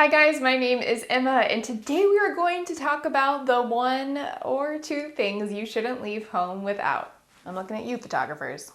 Hi guys, my name is Emma, and today we are going to talk about the 1 or 2 things you shouldn't leave home without. I'm looking at you, photographers.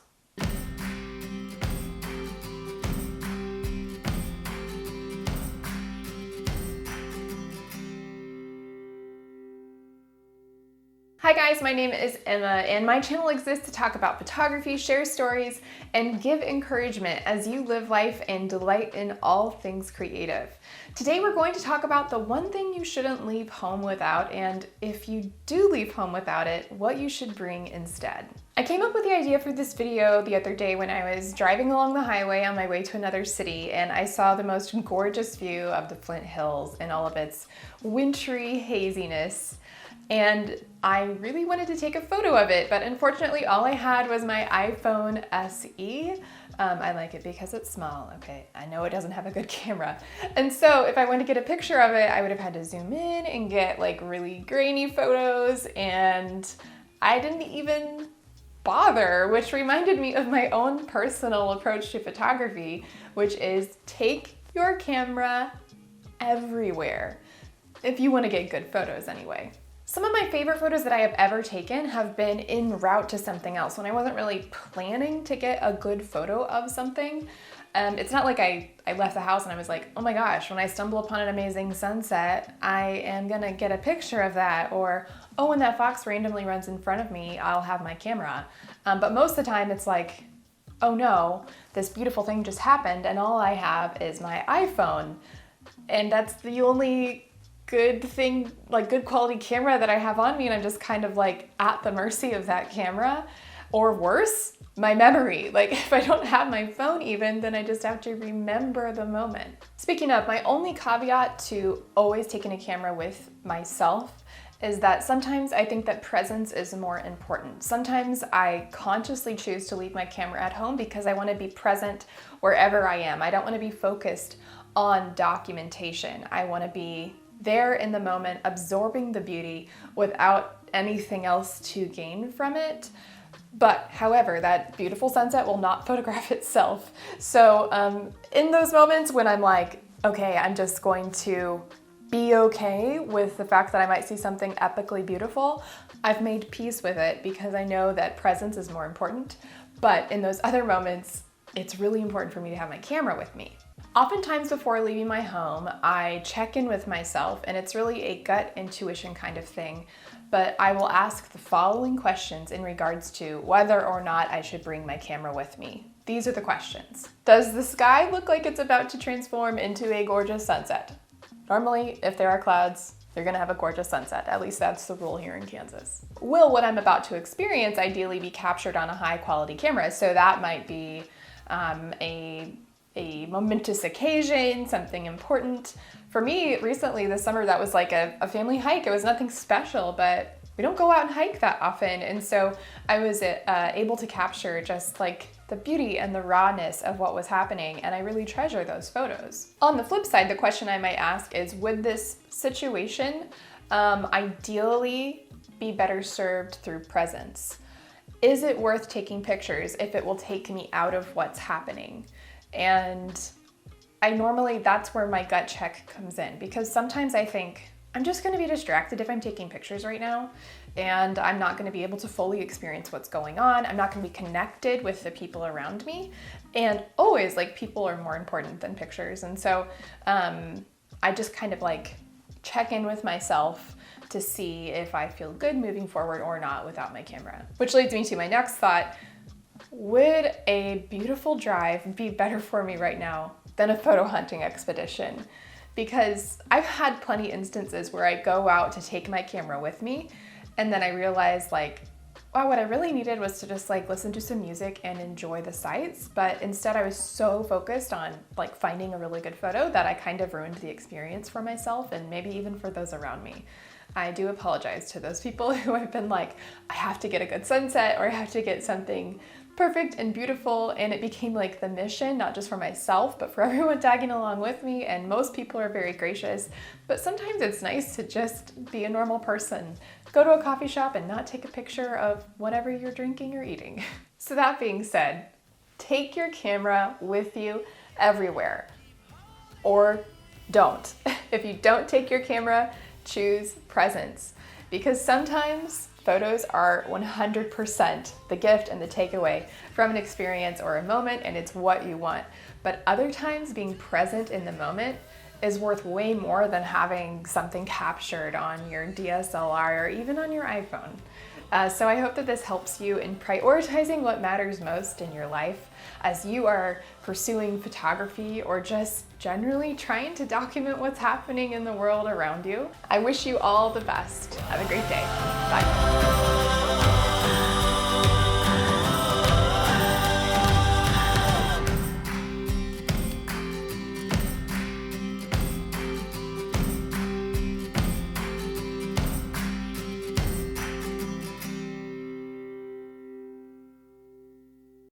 Hi guys, my name is Emma, and my channel exists to talk about photography, share stories, and give encouragement as you live life and delight in all things creative. Today we're going to talk about the one thing you shouldn't leave home without, and if you do leave home without it, what you should bring instead. I came up with the idea for this video the other day when I was driving along the highway on my way to another city, and I saw the most gorgeous view of the Flint Hills in all of its wintry haziness. And I really wanted to take a photo of it, but unfortunately all I had was my iPhone SE. I like it because it's small, okay? I know it doesn't have a good camera. And so if I wanted to get a picture of it, I would have had to zoom in and get like really grainy photos, and I didn't even bother, which reminded me of my own personal approach to photography, which is take your camera everywhere, if you want to get good photos anyway. Some of my favorite photos that I have ever taken have been en route to something else, when I wasn't really planning to get a good photo of something. It's not like I left the house and I was like, oh my gosh, when I stumble upon an amazing sunset, I am gonna get a picture of that, or oh, when that fox randomly runs in front of me, I'll have my camera. But most of the time it's like, oh no, this beautiful thing just happened and all I have is my iPhone. And that's the only good thing, like good quality camera that I have on me, and I'm just kind of like at the mercy of that camera, or worse, my memory. Like if I don't have my phone even, then I just have to remember the moment. Speaking of, my only caveat to always taking a camera with myself is that sometimes I think that presence is more important. Sometimes I consciously choose to leave my camera at home because I want to be present wherever I am. I don't want to be focused on documentation. I want to be there in the moment, absorbing the beauty without anything else to gain from it. But however, that beautiful sunset will not photograph itself. So in those moments when I'm like, okay, I'm just going to be okay with the fact that I might see something epically beautiful, I've made peace with it because I know that presence is more important. But in those other moments, it's really important for me to have my camera with me. Oftentimes before leaving my home, I check in with myself, and it's really a gut intuition kind of thing, but I will ask the following questions in regards to whether or not I should bring my camera with me. These are the questions. Does the sky look like it's about to transform into a gorgeous sunset? Normally, if there are clouds, you're gonna have a gorgeous sunset. At least that's the rule here in Kansas. Will what I'm about to experience ideally be captured on a high quality camera? So that might be a momentous occasion, something important. For me, recently this summer, that was like a family hike. It was nothing special, but we don't go out and hike that often. And so I was able to capture just like the beauty and the rawness of what was happening. And I really treasure those photos. On the flip side, the question I might ask is, would this situation ideally be better served through presence? Is it worth taking pictures if it will take me out of what's happening? And that's where my gut check comes in, because sometimes I think I'm just going to be distracted if I'm taking pictures right now, and I'm not going to be able to fully experience what's going on. I'm not going to be connected with the people around me, and always like people are more important than pictures. And so I just kind of like check in with myself to see if I feel good moving forward or not without my camera. Which leads me to my next thought. Would a beautiful drive be better for me right now than a photo hunting expedition? Because I've had plenty instances where I go out to take my camera with me, and then I realize like, wow, what I really needed was to just like listen to some music and enjoy the sights. But instead I was so focused on like finding a really good photo that I kind of ruined the experience for myself and maybe even for those around me. I do apologize to those people who have been like, I have to get a good sunset, or I have to get something perfect and beautiful, and it became like the mission, not just for myself, but for everyone tagging along with me, and most people are very gracious. But sometimes it's nice to just be a normal person. Go to a coffee shop and not take a picture of whatever you're drinking or eating. So that being said, take your camera with you everywhere. Or don't. If you don't take your camera, choose presence, because sometimes photos are 100% the gift and the takeaway from an experience or a moment, and it's what you want. But other times, being present in the moment is worth way more than having something captured on your DSLR or even on your iPhone. So I hope that this helps you in prioritizing what matters most in your life as you are pursuing photography or just generally trying to document what's happening in the world around you. I wish you all the best. Have a great day. Bye.